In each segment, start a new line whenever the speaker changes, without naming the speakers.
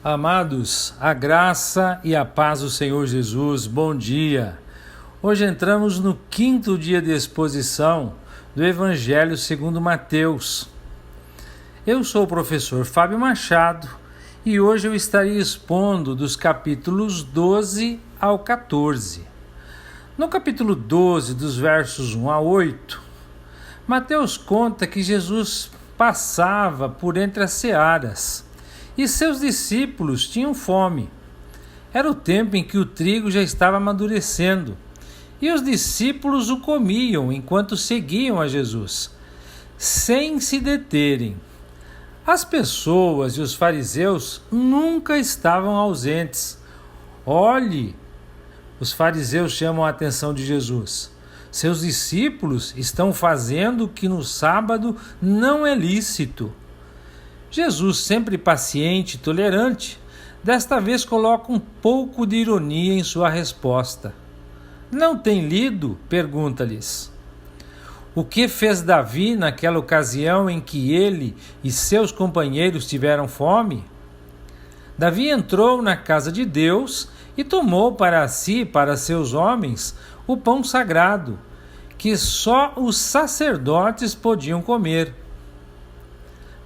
Amados, a graça e a paz do Senhor Jesus, bom dia. Hoje entramos no 5º dia de exposição do Evangelho segundo Mateus. Eu sou o professor Fábio Machado e hoje eu estarei expondo dos capítulos 12 ao 14. No capítulo 12, dos versos 1 a 8, Mateus conta que Jesus passava por entre as searas e seus discípulos tinham fome. Era o tempo em que o trigo já estava amadurecendo e os discípulos o comiam enquanto seguiam a Jesus, sem se deterem. As pessoas e os fariseus nunca estavam ausentes. Olhe, os fariseus chamam a atenção de Jesus. Seus discípulos estão fazendo o que no sábado não é lícito. Jesus, sempre paciente e tolerante, desta vez coloca um pouco de ironia em sua resposta. Não tem lido? Pergunta-lhes. O que fez Davi naquela ocasião em que ele e seus companheiros tiveram fome? Davi entrou na casa de Deus e tomou para si e para seus homens o pão sagrado, que só os sacerdotes podiam comer.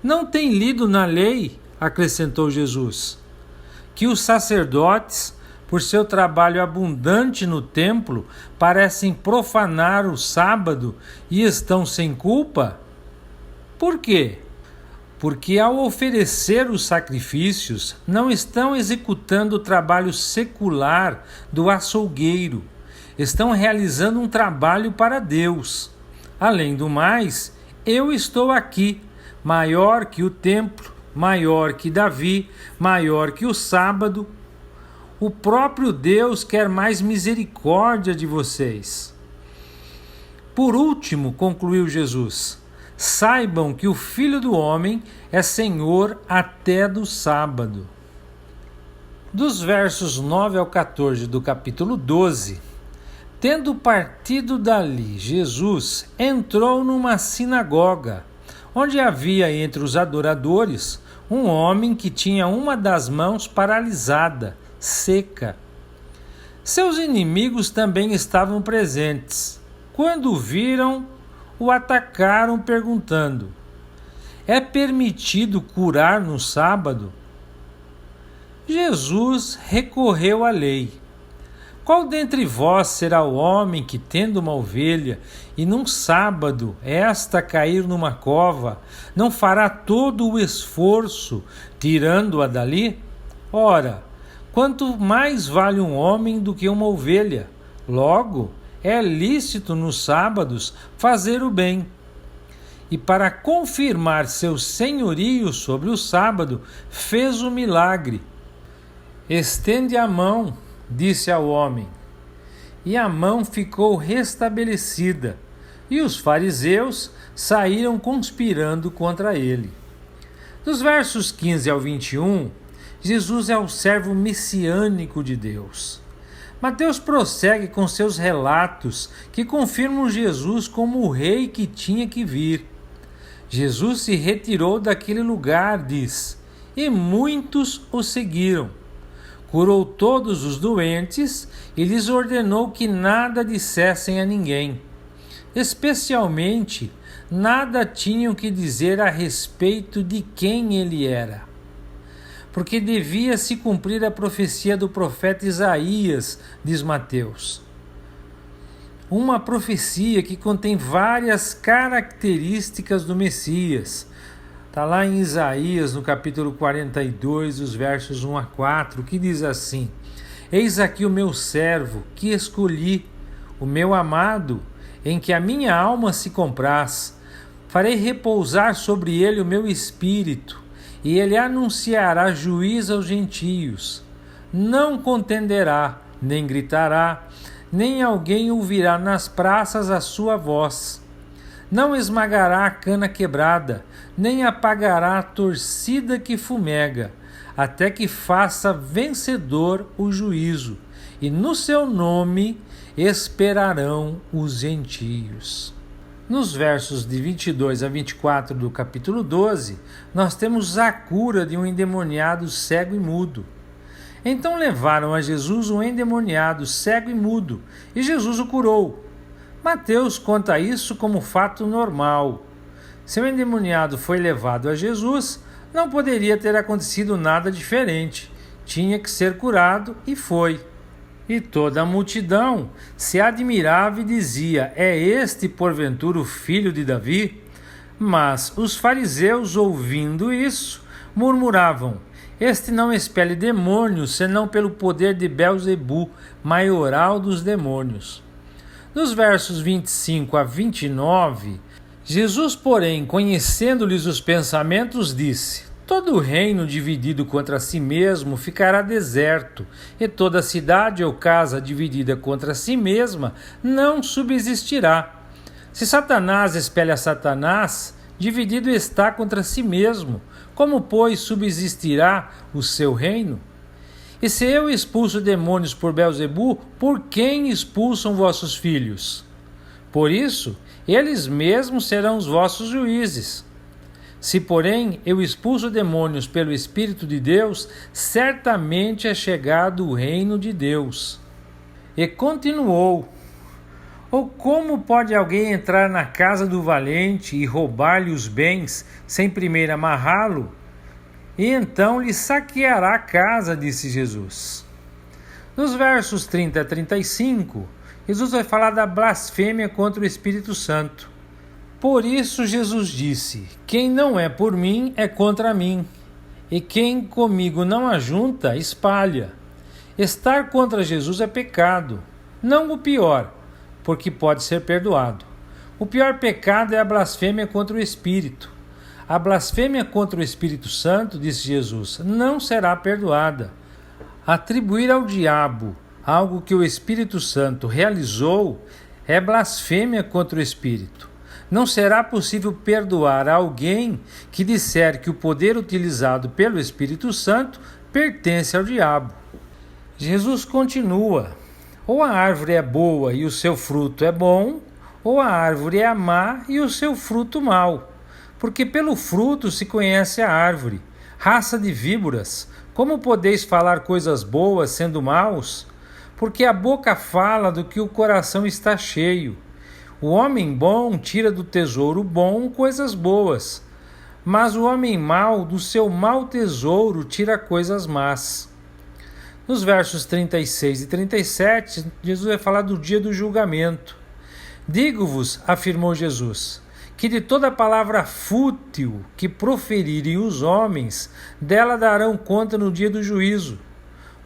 Não tem lido na lei, acrescentou Jesus, que os sacerdotes, por seu trabalho abundante no templo, parecem profanar o sábado e estão sem culpa? Por quê? Porque ao oferecer os sacrifícios, não estão executando o trabalho secular do açougueiro, estão realizando um trabalho para Deus. Além do mais, eu estou aqui, maior que o templo, maior que Davi, maior que o sábado. O próprio Deus quer mais misericórdia de vocês. Por último, concluiu Jesus, saibam que o Filho do Homem é Senhor até do sábado. Dos versos 9 ao 14 do capítulo 12, tendo partido dali, Jesus entrou numa sinagoga, onde havia entre os adoradores um homem que tinha uma das mãos paralisada, seca. Seus inimigos também estavam presentes. Quando o viram, o atacaram perguntando: é permitido curar no sábado? Jesus recorreu à lei. Qual dentre vós será o homem que, tendo uma ovelha, e num sábado esta cair numa cova, não fará todo o esforço, tirando-a dali? Ora, quanto mais vale um homem do que uma ovelha? Logo, é lícito nos sábados fazer o bem. E para confirmar seu senhorio sobre o sábado, fez o milagre. Estende a mão, disse ao homem, e a mão ficou restabelecida, e os fariseus saíram conspirando contra ele. Dos versos 15 ao 21, Jesus é o servo messiânico de Deus. Mateus prossegue com seus relatos que confirmam Jesus como o rei que tinha que vir. Jesus se retirou daquele lugar, diz, e muitos o seguiram. Curou todos os doentes e lhes ordenou que nada dissessem a ninguém. Especialmente, nada tinham que dizer a respeito de quem ele era, porque devia se cumprir a profecia do profeta Isaías, diz Mateus. Uma profecia que contém várias características do Messias. Está lá em Isaías, no capítulo 42, os versos 1 a 4, que diz assim: eis aqui o meu servo, que escolhi, o meu amado, em que a minha alma se compraz. Farei repousar sobre ele o meu espírito, e ele anunciará juízo aos gentios. Não contenderá, nem gritará, nem alguém ouvirá nas praças a sua voz. Não esmagará a cana quebrada, nem apagará a torcida que fumega, até que faça vencedor o juízo, e no seu nome esperarão os gentios. Nos versos de 22 a 24 do capítulo 12, nós temos a cura de um endemoniado cego e mudo. Então levaram a Jesus um endemoniado cego e mudo, e Jesus o curou. Mateus conta isso como fato normal. Se o endemoniado foi levado a Jesus, não poderia ter acontecido nada diferente. Tinha que ser curado e foi. E toda a multidão se admirava e dizia: é este porventura o filho de Davi? Mas os fariseus, ouvindo isso, murmuravam: este não expele demônios, senão pelo poder de Belzebu, maioral dos demônios. Nos versos 25 a 29, Jesus, porém, conhecendo-lhes os pensamentos, disse: todo reino dividido contra si mesmo ficará deserto, e toda cidade ou casa dividida contra si mesma não subsistirá. Se Satanás espelha Satanás, dividido está contra si mesmo. Como, pois, subsistirá o seu reino? E se eu expulso demônios por Belzebu, por quem expulsam vossos filhos? Por isso, eles mesmos serão os vossos juízes. Se, porém, eu expulso demônios pelo Espírito de Deus, certamente é chegado o reino de Deus. E continuou: ou como pode alguém entrar na casa do valente e roubar-lhe os bens, sem primeiro amarrá-lo? E então lhe saqueará a casa, disse Jesus. Nos versos 30 a 35, Jesus vai falar da blasfêmia contra o Espírito Santo. Por isso Jesus disse: quem não é por mim é contra mim, e quem comigo não ajunta, espalha. Estar contra Jesus é pecado, não o pior, porque pode ser perdoado. O pior pecado é a blasfêmia contra o Espírito. A blasfêmia contra o Espírito Santo, disse Jesus, não será perdoada. Atribuir ao diabo algo que o Espírito Santo realizou é blasfêmia contra o Espírito. Não será possível perdoar a alguém que disser que o poder utilizado pelo Espírito Santo pertence ao diabo. Jesus continua: ou a árvore é boa e o seu fruto é bom, ou a árvore é má e o seu fruto mau. Porque pelo fruto se conhece a árvore. Raça de víboras, como podeis falar coisas boas sendo maus? Porque a boca fala do que o coração está cheio. O homem bom tira do tesouro bom coisas boas, mas o homem mau do seu mau tesouro tira coisas más. Nos versos 36 e 37, Jesus vai falar do dia do julgamento. Digo-vos, afirmou Jesus, que de toda palavra fútil que proferirem os homens, dela darão conta no dia do juízo.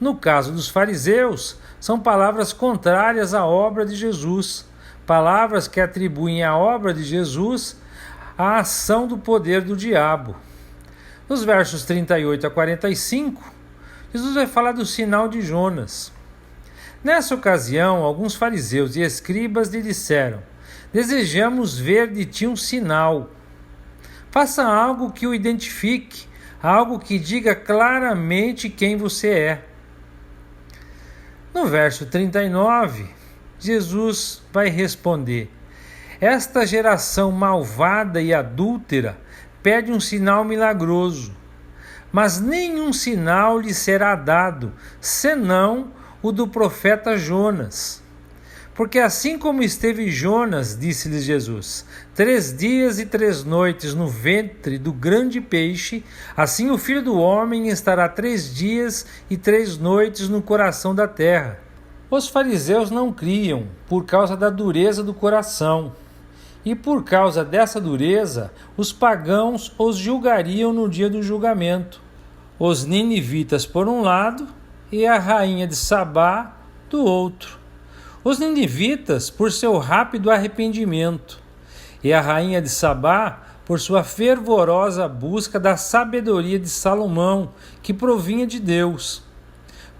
No caso dos fariseus, são palavras contrárias à obra de Jesus, palavras que atribuem à obra de Jesus a ação do poder do diabo. Nos versos 38 a 45, Jesus vai falar do sinal de Jonas. Nessa ocasião, alguns fariseus e escribas lhe disseram: desejamos ver de ti um sinal. Faça algo que o identifique, algo que diga claramente quem você é. No verso 39, Jesus vai responder: esta geração malvada e adúltera pede um sinal milagroso, mas nenhum sinal lhe será dado, senão o do profeta Jonas. Porque assim como esteve Jonas, disse-lhes Jesus, 3 dias e 3 noites no ventre do grande peixe, assim o Filho do Homem estará 3 dias e 3 noites no coração da terra. Os fariseus não criam por causa da dureza do coração. E por causa dessa dureza, os pagãos os julgariam no dia do julgamento. Os ninivitas por um lado e a rainha de Sabá do outro. Os ninivitas por seu rápido arrependimento e a rainha de Sabá por sua fervorosa busca da sabedoria de Salomão, que provinha de Deus.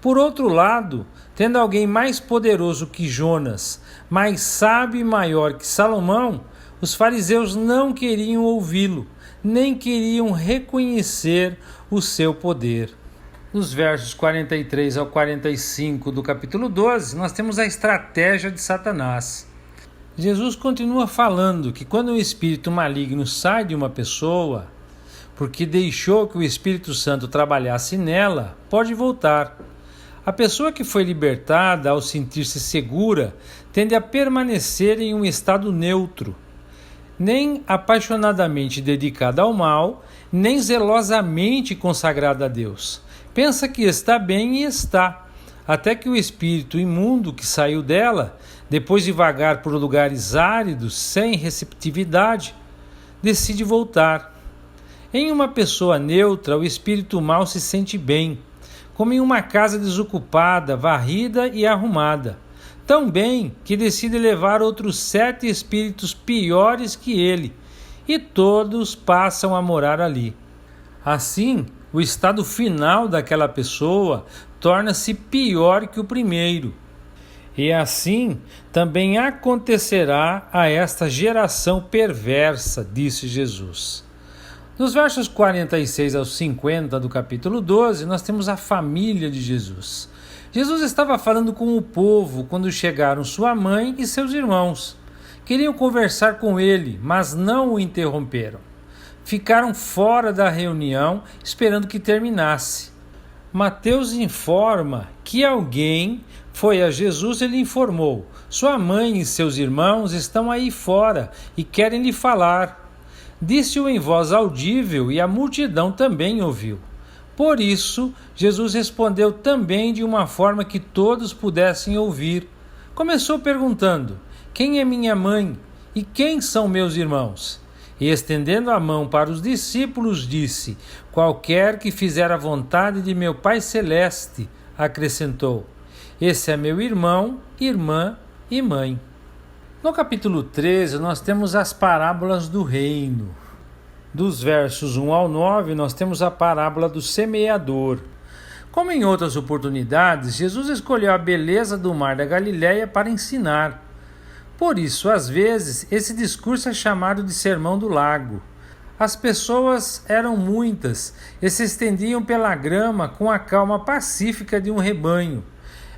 Por outro lado, tendo alguém mais poderoso que Jonas, mais sábio e maior que Salomão, os fariseus não queriam ouvi-lo, nem queriam reconhecer o seu poder. Nos versos 43 ao 45 do capítulo 12, nós temos a estratégia de Satanás. Jesus continua falando que quando um espírito maligno sai de uma pessoa, porque deixou que o Espírito Santo trabalhasse nela, pode voltar. A pessoa que foi libertada, ao sentir-se segura, tende a permanecer em um estado neutro, nem apaixonadamente dedicada ao mal, nem zelosamente consagrada a Deus. Pensa que está bem e está, até que o espírito imundo que saiu dela, depois de vagar por lugares áridos, sem receptividade, decide voltar. Em uma pessoa neutra, o espírito mau se sente bem, como em uma casa desocupada, varrida e arrumada, tão bem que decide levar outros 7 espíritos piores que ele, e todos passam a morar ali. Assim, o estado final daquela pessoa torna-se pior que o primeiro. E assim também acontecerá a esta geração perversa, disse Jesus. Nos versos 46 aos 50 do capítulo 12, nós temos a família de Jesus. Jesus estava falando com o povo quando chegaram sua mãe e seus irmãos. Queriam conversar com ele, mas não o interromperam. Ficaram fora da reunião, esperando que terminasse. Mateus informa que alguém foi a Jesus e lhe informou: sua mãe e seus irmãos estão aí fora e querem lhe falar. Disse-o em voz audível e a multidão também ouviu. Por isso, Jesus respondeu também de uma forma que todos pudessem ouvir. Começou perguntando: quem é minha mãe e quem são meus irmãos? E estendendo a mão para os discípulos, disse: qualquer que fizer a vontade de meu Pai Celeste, acrescentou, esse é meu irmão, irmã e mãe. No capítulo 13, nós temos as parábolas do reino. Dos versos 1 ao 9, nós temos a parábola do semeador. Como em outras oportunidades, Jesus escolheu a beleza do mar da Galileia para ensinar. Por isso, às vezes, esse discurso é chamado de Sermão do Lago. As pessoas eram muitas e se estendiam pela grama com a calma pacífica de um rebanho.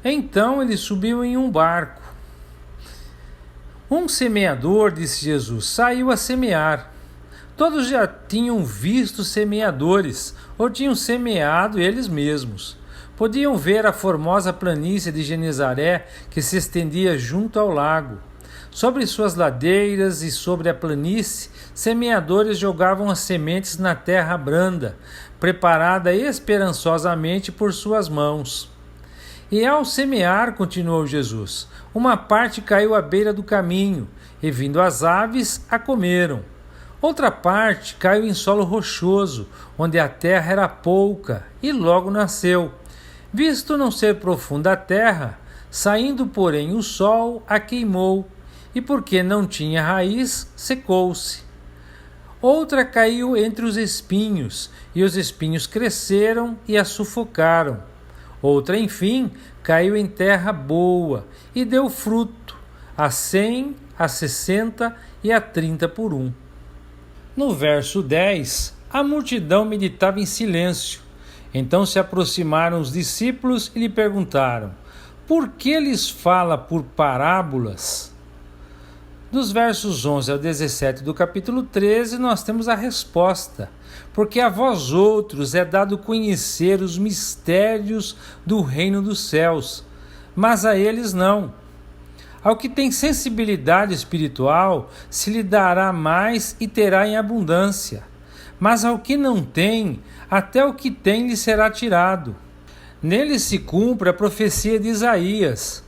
Então ele subiu em um barco. Um semeador, disse Jesus, saiu a semear. Todos já tinham visto semeadores, ou tinham semeado eles mesmos. Podiam ver a formosa planície de Genezaré que se estendia junto ao lago. Sobre suas ladeiras e sobre a planície, semeadores jogavam as sementes na terra branda, preparada esperançosamente por suas mãos. E ao semear, continuou Jesus, uma parte caiu à beira do caminho, e vindo as aves, a comeram. Outra parte caiu em solo rochoso, onde a terra era pouca, e logo nasceu. Visto não ser profunda a terra, saindo, porém, o sol, a queimou, e porque não tinha raiz, secou-se. Outra caiu entre os espinhos, e os espinhos cresceram e a sufocaram. Outra, enfim, caiu em terra boa e deu fruto, a 100, a 60 e a 30 por 1. No verso 10, a multidão meditava em silêncio. Então se aproximaram os discípulos e lhe perguntaram: por que lhes fala por parábolas? Dos versos 11 ao 17 do capítulo 13, nós temos a resposta. Porque a vós outros é dado conhecer os mistérios do reino dos céus, mas a eles não. Ao que tem sensibilidade espiritual, se lhe dará mais e terá em abundância. Mas ao que não tem, até o que tem lhe será tirado. Nele se cumpre a profecia de Isaías.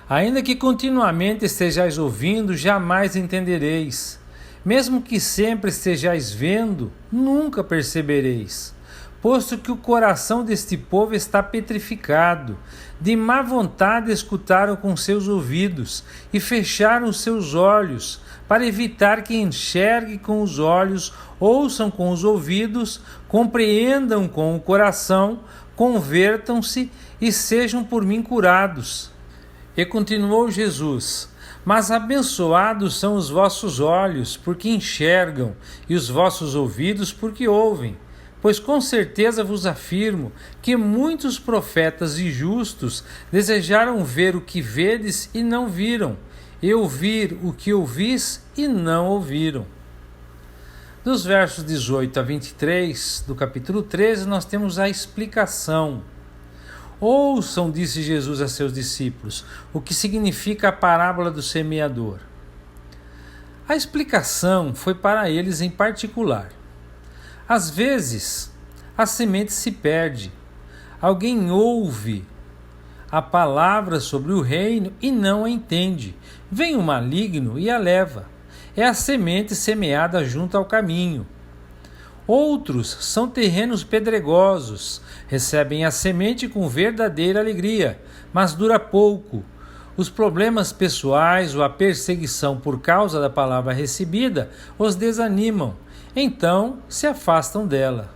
Ainda que continuamente estejais ouvindo, jamais entendereis. Mesmo que sempre estejais vendo, nunca percebereis. Posto que o coração deste povo está petrificado, de má vontade escutaram com seus ouvidos e fecharam os seus olhos, para evitar que enxerguem com os olhos, ouçam com os ouvidos, compreendam com o coração, convertam-se e sejam por mim curados. E continuou Jesus: mas abençoados são os vossos olhos, porque enxergam, e os vossos ouvidos, porque ouvem. Pois com certeza vos afirmo que muitos profetas e justos desejaram ver o que vedes e não viram, e ouvir o que ouvis e não ouviram. Dos versos 18 a 23 do capítulo 13, nós temos a explicação. Ouçam, disse Jesus a seus discípulos, o que significa a parábola do semeador. A explicação foi para eles em particular. Às vezes, a semente se perde. Alguém ouve a palavra sobre o reino e não a entende. Vem o maligno e a leva. É a semente semeada junto ao caminho. Outros são terrenos pedregosos, recebem a semente com verdadeira alegria, mas dura pouco. Os problemas pessoais ou a perseguição por causa da palavra recebida os desanimam, então se afastam dela.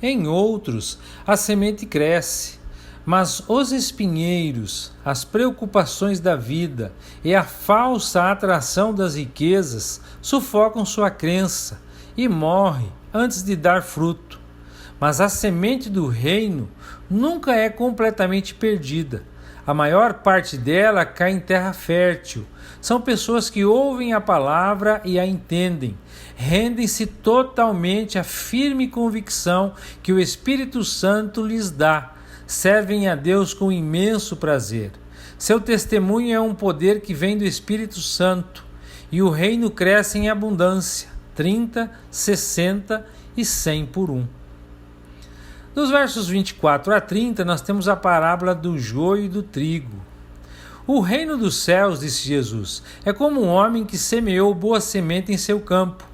Em outros, a semente cresce, mas os espinheiros, as preocupações da vida e a falsa atração das riquezas sufocam sua crença e morre antes de dar fruto. Mas a semente do reino nunca é completamente perdida. A maior parte dela cai em terra fértil. São pessoas que ouvem a palavra e a entendem. Rendem-se totalmente à firme convicção que o Espírito Santo lhes dá. Servem a Deus com imenso prazer. Seu testemunho é um poder que vem do Espírito Santo. E o reino cresce em abundância. 30, 60 e 100 por 1. Nos versos 24 a 30, nós temos a parábola do joio e do trigo. O reino dos céus, disse Jesus, é como um homem que semeou boa semente em seu campo.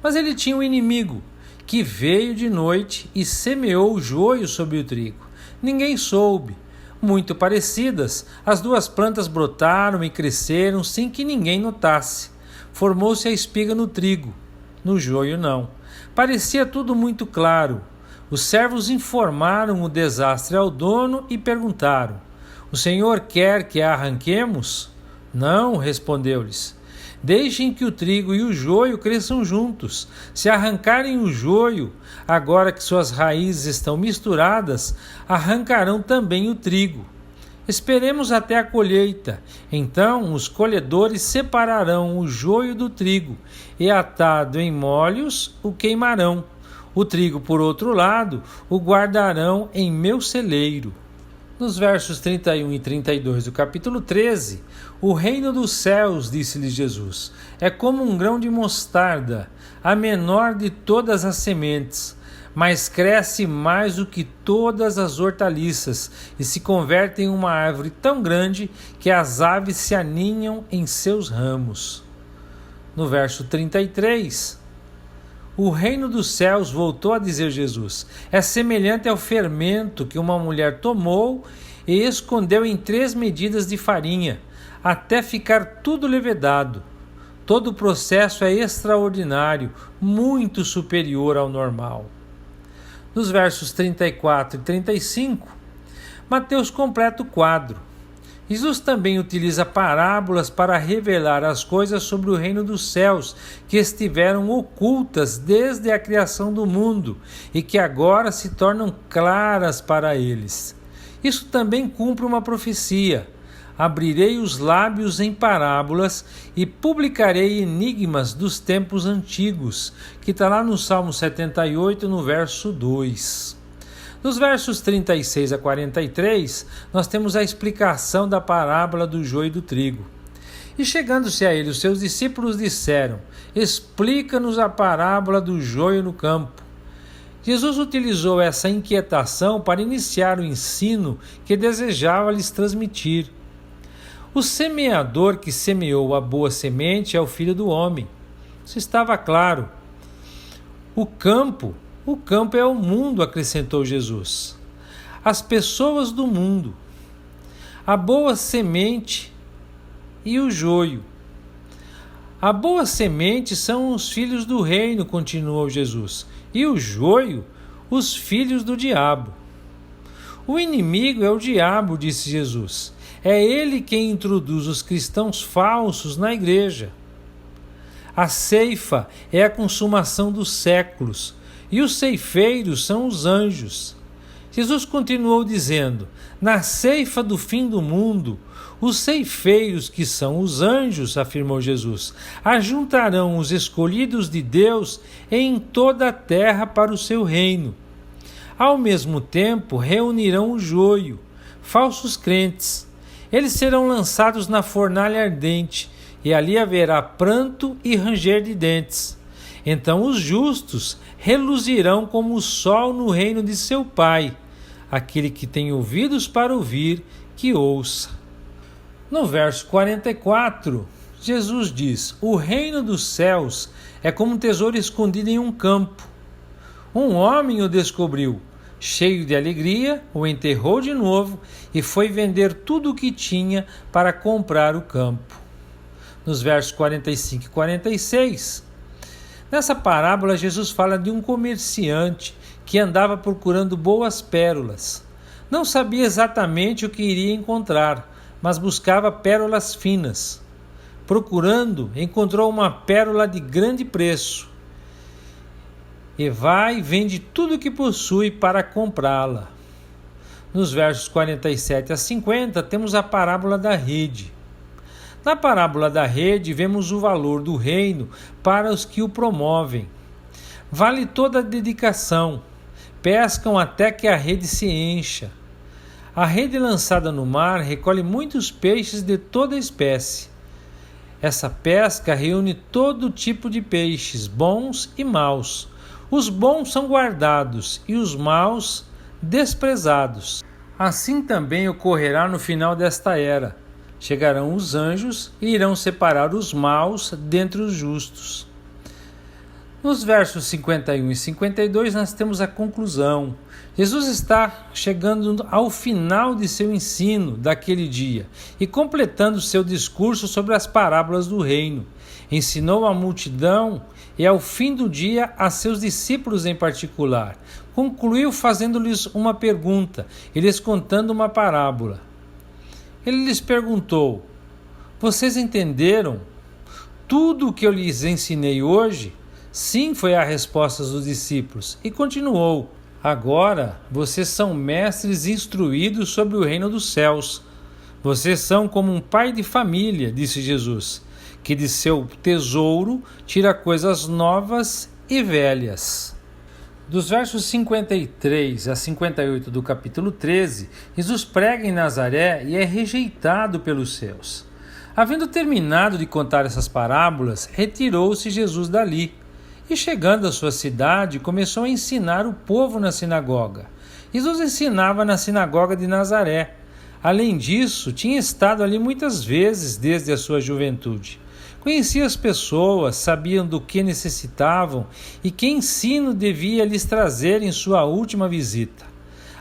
Mas ele tinha um inimigo, que veio de noite e semeou o joio sobre o trigo. Ninguém soube. Muito parecidas, as duas plantas brotaram e cresceram sem que ninguém notasse. Formou-se a espiga no trigo. No joio não. Parecia tudo muito claro. Os servos informaram o desastre ao dono e perguntaram: o senhor quer que a arranquemos? Não, respondeu-lhes. Deixem que o trigo e o joio cresçam juntos. Se arrancarem o joio, agora que suas raízes estão misturadas, arrancarão também o trigo. Esperemos até a colheita. Então os colhedores separarão o joio do trigo e, atado em molhos, o queimarão. O trigo, por outro lado, o guardarão em meu celeiro. Nos versos 31 e 32 do capítulo 13, o reino dos céus, disse-lhes Jesus, é como um grão de mostarda, a menor de todas as sementes, mas cresce mais do que todas as hortaliças e se converte em uma árvore tão grande que as aves se aninham em seus ramos. No verso 33, o reino dos céus, voltou a dizer Jesus, é semelhante ao fermento que uma mulher tomou e escondeu em 3 medidas de farinha, até ficar tudo levedado. Todo o processo é extraordinário, muito superior ao normal. Nos versos 34 e 35, Mateus completa o quadro. Jesus também utiliza parábolas para revelar as coisas sobre o reino dos céus que estiveram ocultas desde a criação do mundo e que agora se tornam claras para eles. Isso também cumpre uma profecia. Abrirei os lábios em parábolas e publicarei enigmas dos tempos antigos, que está lá no Salmo 78, no verso 2. Nos versos 36 a 43, nós temos a explicação da parábola do joio e do trigo. E chegando-se a ele, os seus discípulos disseram: explica-nos a parábola do joio no campo. Jesus utilizou essa inquietação para iniciar o ensino que desejava lhes transmitir. O semeador que semeou a boa semente é o Filho do Homem. Isso estava claro. O campo é o mundo, acrescentou Jesus. As pessoas do mundo. A boa semente e o joio. A boa semente são os filhos do reino, continuou Jesus, e o joio, os filhos do diabo. O inimigo é o diabo, disse Jesus. É ele quem introduz os cristãos falsos na igreja. A ceifa é a consumação dos séculos, e os ceifeiros são os anjos. Jesus continuou dizendo: na ceifa do fim do mundo, os ceifeiros, que são os anjos, afirmou Jesus, ajuntarão os escolhidos de Deus em toda a terra para o seu reino. Ao mesmo tempo, reunirão o joio, falsos crentes. Eles serão lançados na fornalha ardente, e ali haverá pranto e ranger de dentes. Então os justos reluzirão como o sol no reino de seu Pai. Aquele que tem ouvidos para ouvir, que ouça. No verso 44, Jesus diz: o reino dos céus é como um tesouro escondido em um campo. Um homem o descobriu, cheio de alegria, o enterrou de novo e foi vender tudo o que tinha para comprar o campo. Nos versos 45 e 46, nessa parábola Jesus fala de um comerciante que andava procurando boas pérolas. Não sabia exatamente o que iria encontrar, mas buscava pérolas finas. Procurando, encontrou uma pérola de grande preço. E vai e vende tudo o que possui para comprá-la. Nos versos 47 a 50, temos a parábola da rede. Na parábola da rede, vemos o valor do reino para os que o promovem. Vale toda a dedicação. Pescam até que a rede se encha. A rede lançada no mar recolhe muitos peixes de toda espécie. Essa pesca reúne todo tipo de peixes, bons e maus. Os bons são guardados e os maus desprezados. Assim também ocorrerá no final desta era. Chegarão os anjos e irão separar os maus dentre os justos. Nos versos 51 e 52 nós temos a conclusão. Jesus está chegando ao final de seu ensino daquele dia e completando seu discurso sobre as parábolas do reino. Ensinou a multidão e ao fim do dia a seus discípulos em particular. Concluiu fazendo-lhes uma pergunta e lhes contando uma parábola. Ele lhes perguntou: vocês entenderam tudo o que eu lhes ensinei hoje? Sim, foi a resposta dos discípulos. E continuou: agora vocês são mestres instruídos sobre o reino dos céus. Vocês são como um pai de família, disse Jesus, que de seu tesouro tira coisas novas e velhas. Dos versos 53 a 58 do capítulo 13, Jesus prega em Nazaré e é rejeitado pelos seus. Havendo terminado de contar essas parábolas, retirou-se Jesus dali. E chegando à sua cidade, começou a ensinar o povo na sinagoga. Jesus ensinava na sinagoga de Nazaré. Além disso, tinha estado ali muitas vezes desde a sua juventude. Conhecia as pessoas, sabiam do que necessitavam e que ensino devia lhes trazer em sua última visita.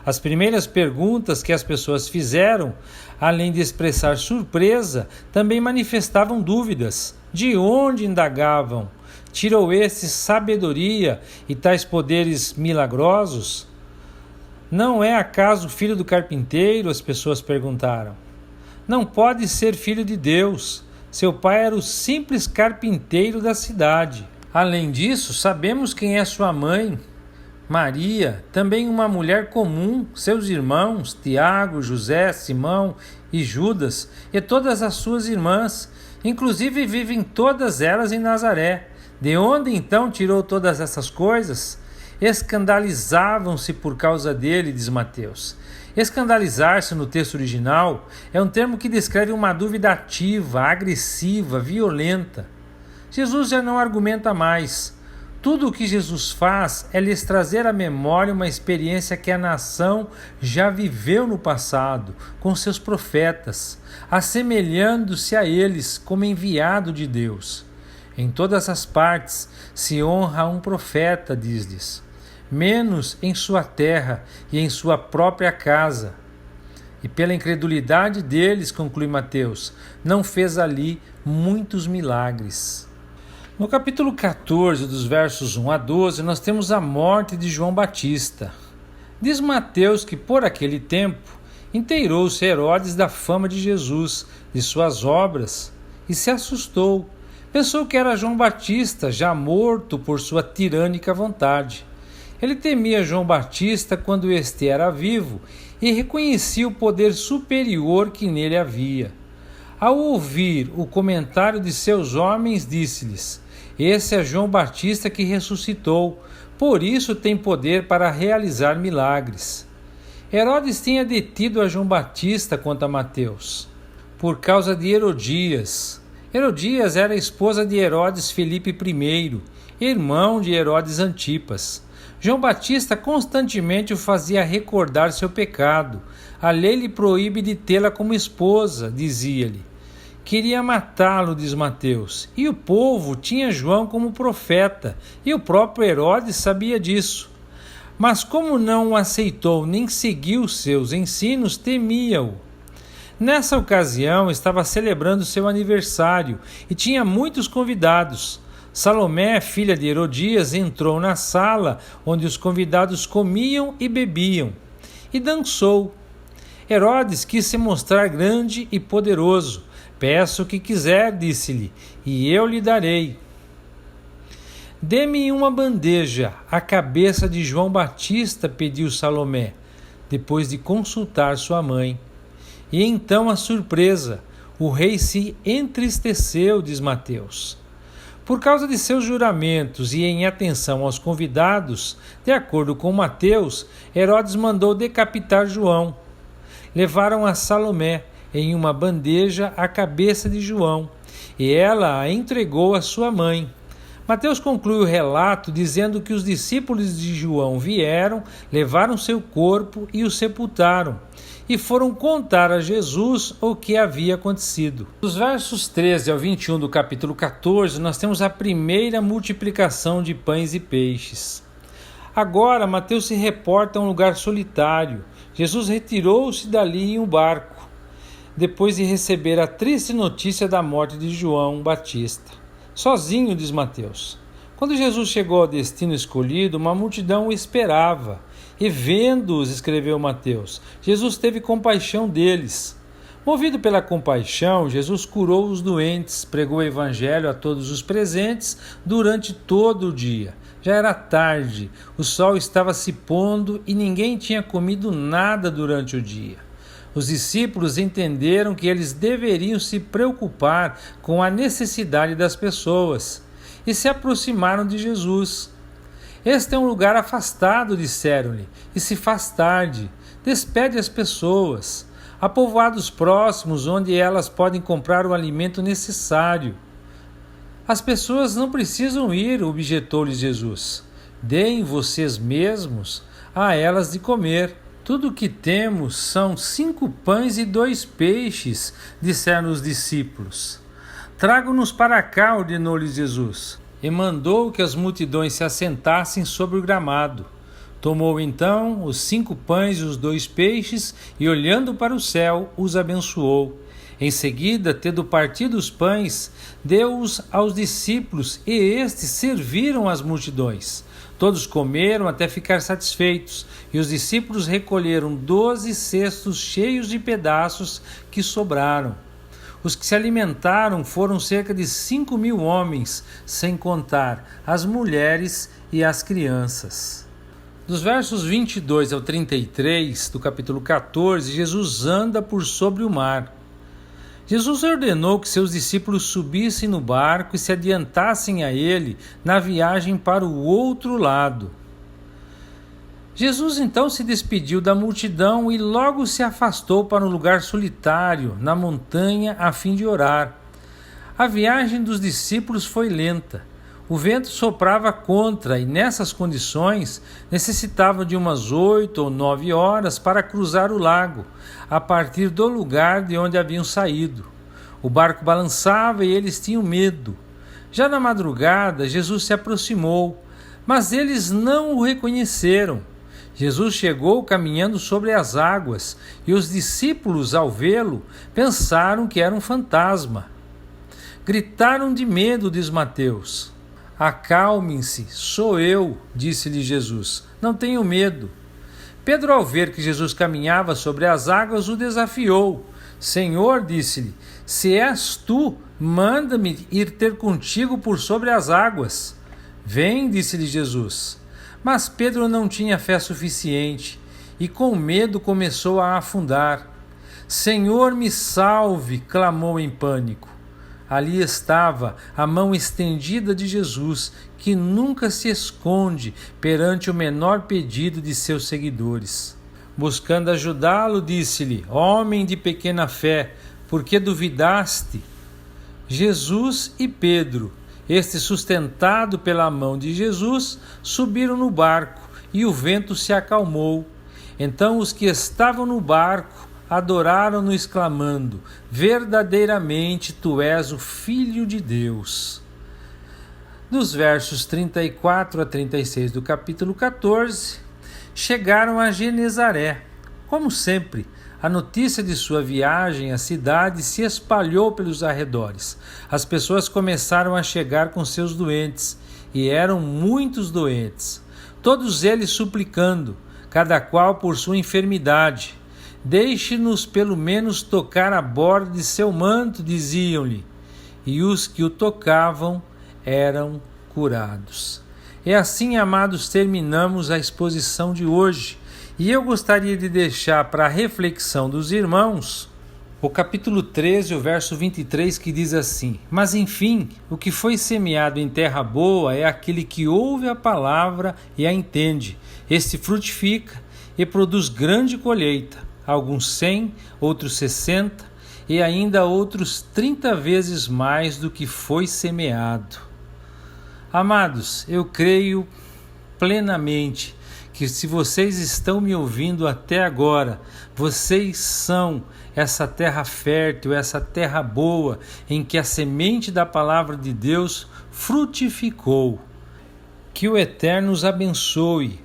As primeiras perguntas que as pessoas fizeram, além de expressar surpresa, também manifestavam dúvidas. De onde indagavam? Tirou este sabedoria e tais poderes milagrosos? Não é acaso filho do carpinteiro? As pessoas perguntaram. Não pode ser filho de Deus. Seu pai era o simples carpinteiro da cidade. Além disso, sabemos quem é sua mãe, Maria, também uma mulher comum, seus irmãos, Tiago, José, Simão e Judas, e todas as suas irmãs. Inclusive vivem todas elas em Nazaré. De onde então tirou todas essas coisas? Escandalizavam-se por causa dele, diz Mateus. Escandalizar-se no texto original é um termo que descreve uma dúvida ativa, agressiva, violenta. Jesus já não argumenta mais. Tudo o que Jesus faz é lhes trazer à memória uma experiência que a nação já viveu no passado, com seus profetas, assemelhando-se a eles como enviado de Deus. Em todas as partes se honra um profeta, diz-lhes, menos em sua terra e em sua própria casa. E pela incredulidade deles, conclui Mateus, não fez ali muitos milagres. No capítulo 14, dos versos 1 a 12, nós temos a morte de João Batista. Diz Mateus que por aquele tempo inteirou-se Herodes da fama de Jesus, de suas obras, e se assustou. Pensou que era João Batista, já morto por sua tirânica vontade. Ele temia João Batista quando este era vivo e reconhecia o poder superior que nele havia. Ao ouvir o comentário de seus homens, disse-lhes: Esse é João Batista que ressuscitou, por isso tem poder para realizar milagres. Herodes tinha detido a João Batista, conta Mateus, por causa de Herodias. Herodias era a esposa de Herodes Filipe I, irmão de Herodes Antipas. João Batista constantemente o fazia recordar seu pecado. A lei lhe proíbe de tê-la como esposa, dizia-lhe. Queria matá-lo, diz Mateus, e o povo tinha João como profeta, e o próprio Herodes sabia disso. Mas como não o aceitou nem seguiu seus ensinos, temia-o. Nessa ocasião estava celebrando seu aniversário e tinha muitos convidados. Salomé, filha de Herodias, entrou na sala onde os convidados comiam e bebiam, e dançou. Herodes quis se mostrar grande e poderoso. Peço o que quiser, disse-lhe, e eu lhe darei. Dê-me uma bandeja, a cabeça de João Batista, pediu Salomé, depois de consultar sua mãe. E então a surpresa, o rei se entristeceu, diz Mateus. Por causa de seus juramentos e em atenção aos convidados, de acordo com Mateus, Herodes mandou decapitar João. Levaram a Salomé em uma bandeja a cabeça de João, e ela a entregou à sua mãe. Mateus conclui o relato dizendo que os discípulos de João vieram, levaram seu corpo e o sepultaram, e foram contar a Jesus o que havia acontecido. Dos versos 13 ao 21 do capítulo 14, nós temos a primeira multiplicação de pães e peixes. Agora, Mateus se reporta a um lugar solitário. Jesus retirou-se dali em um barco, depois de receber a triste notícia da morte de João Batista. Sozinho, diz Mateus. Quando Jesus chegou ao destino escolhido, uma multidão o esperava. E vendo-os, escreveu Mateus, Jesus teve compaixão deles. Movido pela compaixão, Jesus curou os doentes, pregou o evangelho a todos os presentes durante todo o dia. Já era tarde, o sol estava se pondo e ninguém tinha comido nada durante o dia. Os discípulos entenderam que eles deveriam se preocupar com a necessidade das pessoas e se aproximaram de Jesus. Este é um lugar afastado, disseram-lhe, e se faz tarde. Despede as pessoas. Há povoados próximos onde elas podem comprar o alimento necessário. As pessoas não precisam ir, objetou-lhes Jesus. Deem vocês mesmos a elas de comer. Tudo o que temos são 5 pães e 2 peixes, disseram os discípulos. Traga-nos para cá, ordenou-lhes Jesus, e mandou que as multidões se assentassem sobre o gramado. Tomou então os 5 pães e os 2 peixes e, olhando para o céu, os abençoou. Em seguida, tendo partido os pães, deu-os aos discípulos e estes serviram as multidões. Todos comeram até ficar satisfeitos, e os discípulos recolheram 12 cestos cheios de pedaços que sobraram. Os que se alimentaram foram cerca de 5.000 homens, sem contar as mulheres e as crianças. Dos versos 22 ao 33 do capítulo 14, Jesus anda por sobre o mar. Jesus ordenou que seus discípulos subissem no barco e se adiantassem a ele na viagem para o outro lado. Jesus então se despediu da multidão e logo se afastou para um lugar solitário, na montanha, a fim de orar. A viagem dos discípulos foi lenta. O vento soprava contra e, nessas condições, necessitavam de umas 8 ou 9 horas para cruzar o lago, a partir do lugar de onde haviam saído. O barco balançava e eles tinham medo. Já na madrugada, Jesus se aproximou, mas eles não o reconheceram. Jesus chegou caminhando sobre as águas e os discípulos, ao vê-lo, pensaram que era um fantasma. Gritaram de medo, diz Mateus. Acalmem-se, sou eu, disse-lhe Jesus, não tenham medo. Pedro, ao ver que Jesus caminhava sobre as águas, o desafiou. Senhor, disse-lhe, se és tu, manda-me ir ter contigo por sobre as águas. Vem, disse-lhe Jesus. Mas Pedro não tinha fé suficiente e com medo começou a afundar. Senhor, me salve! Clamou em pânico. Ali estava a mão estendida de Jesus, que nunca se esconde perante o menor pedido de seus seguidores. Buscando ajudá-lo, disse-lhe: Homem de pequena fé, por que duvidaste? Jesus e Pedro, este sustentado pela mão de Jesus, subiram no barco e o vento se acalmou. Então os que estavam no barco adoraram-no, exclamando: Verdadeiramente tu és o Filho de Deus. Dos versos 34 a 36 do capítulo 14, chegaram a Genezaré. Como sempre, a notícia de sua viagem à cidade se espalhou pelos arredores. As pessoas começaram a chegar com seus doentes, e eram muitos doentes, todos eles suplicando, cada qual por sua enfermidade. Deixe-nos pelo menos tocar a borda de seu manto, diziam-lhe, e os que o tocavam eram curados. E assim, amados, terminamos a exposição de hoje. E eu gostaria de deixar para a reflexão dos irmãos o capítulo 13, o verso 23, que diz assim: Mas enfim, o que foi semeado em terra boa é aquele que ouve a palavra e a entende. Este frutifica e produz grande colheita, alguns 100, outros 60 e ainda outros 30 vezes mais do que foi semeado. Amados, eu creio plenamente que se vocês estão me ouvindo até agora, vocês são essa terra fértil, essa terra boa, em que a semente da palavra de Deus frutificou. Que o Eterno os abençoe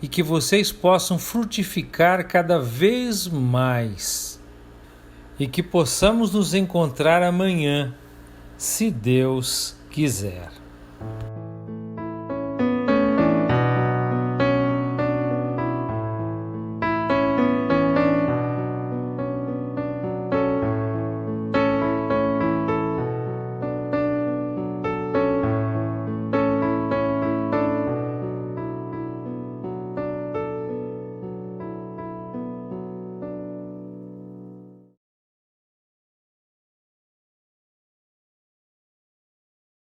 e que vocês possam frutificar cada vez mais. E que possamos nos encontrar amanhã, se Deus quiser.